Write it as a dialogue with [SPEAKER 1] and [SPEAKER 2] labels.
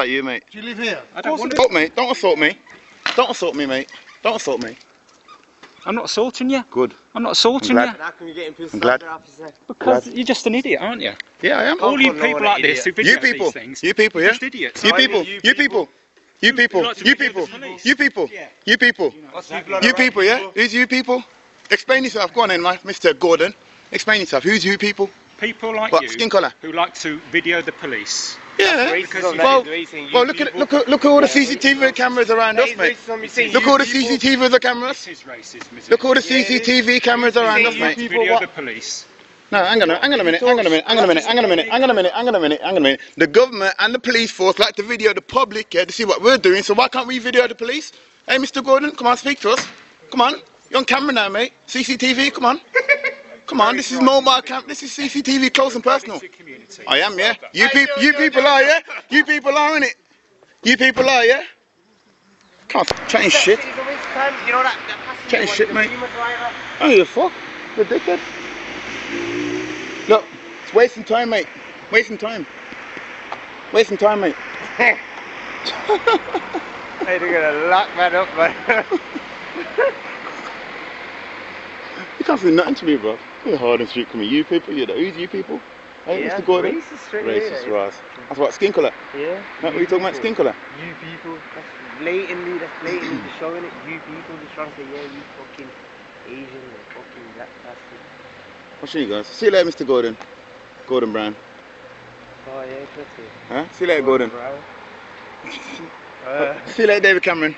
[SPEAKER 1] like you, mate.
[SPEAKER 2] Do you live here?
[SPEAKER 3] I don't want to.
[SPEAKER 1] Assault me. Don't assault me. Don't assault me, mate. Don't assault me.
[SPEAKER 3] I'm not assaulting you.
[SPEAKER 1] Good.
[SPEAKER 3] I'm not assaulting
[SPEAKER 1] I'm
[SPEAKER 3] you.
[SPEAKER 1] glad.
[SPEAKER 4] How come you're getting pissed
[SPEAKER 1] I'm glad.
[SPEAKER 4] off, officer?
[SPEAKER 3] Because you're just an idiot, aren't you?
[SPEAKER 1] Yeah, I am.
[SPEAKER 3] All you
[SPEAKER 4] call no
[SPEAKER 3] people
[SPEAKER 4] one
[SPEAKER 3] like
[SPEAKER 4] an
[SPEAKER 3] this who
[SPEAKER 4] idiot.
[SPEAKER 3] video
[SPEAKER 1] You people.
[SPEAKER 3] these things,
[SPEAKER 1] You people,
[SPEAKER 3] you're
[SPEAKER 1] yeah?
[SPEAKER 3] just idiots.
[SPEAKER 1] You
[SPEAKER 4] I mean,
[SPEAKER 1] people.
[SPEAKER 4] you
[SPEAKER 1] You people. You people.
[SPEAKER 3] like to
[SPEAKER 1] You
[SPEAKER 3] video
[SPEAKER 1] people.
[SPEAKER 3] the police.
[SPEAKER 1] You people.
[SPEAKER 3] Yeah.
[SPEAKER 1] You people.
[SPEAKER 4] What's people on
[SPEAKER 1] You
[SPEAKER 4] the right
[SPEAKER 1] people, yeah? Who's you people? Explain yourself. Go on then, Mr. Gordon. Explain yourself. Who's you people?
[SPEAKER 3] People like
[SPEAKER 1] What,
[SPEAKER 3] you
[SPEAKER 1] skin colour?
[SPEAKER 3] who like to video the police.
[SPEAKER 1] Yeah.
[SPEAKER 4] Racism,
[SPEAKER 1] Well,
[SPEAKER 4] that is racing, you
[SPEAKER 1] well, look at
[SPEAKER 4] people.
[SPEAKER 1] look at all the CCTV cameras around us,
[SPEAKER 4] That is
[SPEAKER 1] mate.
[SPEAKER 4] racism, you're saying
[SPEAKER 1] Look
[SPEAKER 4] you
[SPEAKER 1] all the
[SPEAKER 4] people.
[SPEAKER 1] CCTV cameras.
[SPEAKER 3] This is racism, isn't
[SPEAKER 1] Look all the
[SPEAKER 4] Yeah, it is.
[SPEAKER 1] CCTV cameras around us,
[SPEAKER 4] you
[SPEAKER 1] mate.
[SPEAKER 4] people
[SPEAKER 3] video
[SPEAKER 4] what?
[SPEAKER 3] the police.
[SPEAKER 1] No, hang on a minute. The government and the police force like to video the public, yeah, to see what we're doing. So why can't we video the police? Hey, Mr. Gordon, come on, speak to us. Come on, you're on camera now, mate. CCTV, come on. Come on, this is mobile cam. This is CCTV, close and personal. I am, yeah. You people are, yeah. You people are, innit? You people are, yeah. Can't change shit.
[SPEAKER 4] You know that passenger
[SPEAKER 1] Chatting
[SPEAKER 4] was
[SPEAKER 1] shit,
[SPEAKER 4] the
[SPEAKER 1] mate.
[SPEAKER 4] Beamer driver?
[SPEAKER 1] I don't give a fuck. You're a dickhead. Look, it's wasting time, mate. Wasting time. Wasting time, mate.
[SPEAKER 4] Hey, they're gonna lock that up, man.
[SPEAKER 1] You can't say nothing to me, bro. You're hard and street coming. You people, you're the who's you people? Hey,
[SPEAKER 4] Yeah,
[SPEAKER 1] Mr. Gordon.
[SPEAKER 4] racist straight away,
[SPEAKER 1] Racist,
[SPEAKER 4] that
[SPEAKER 1] Ross. That's what, skin colour?
[SPEAKER 4] Yeah.
[SPEAKER 1] What are you talking about, skin colour?
[SPEAKER 4] You people. That's blatantly just showing it. You people just trying to say, yeah, you fucking Asian or fucking black bastard.
[SPEAKER 1] What should you guys? See you later, Mr. Gordon. Gordon Brown.
[SPEAKER 4] Oh, yeah, that's it.
[SPEAKER 1] Huh? See you later, Gordon.
[SPEAKER 4] Brown.
[SPEAKER 1] See you later, David Cameron.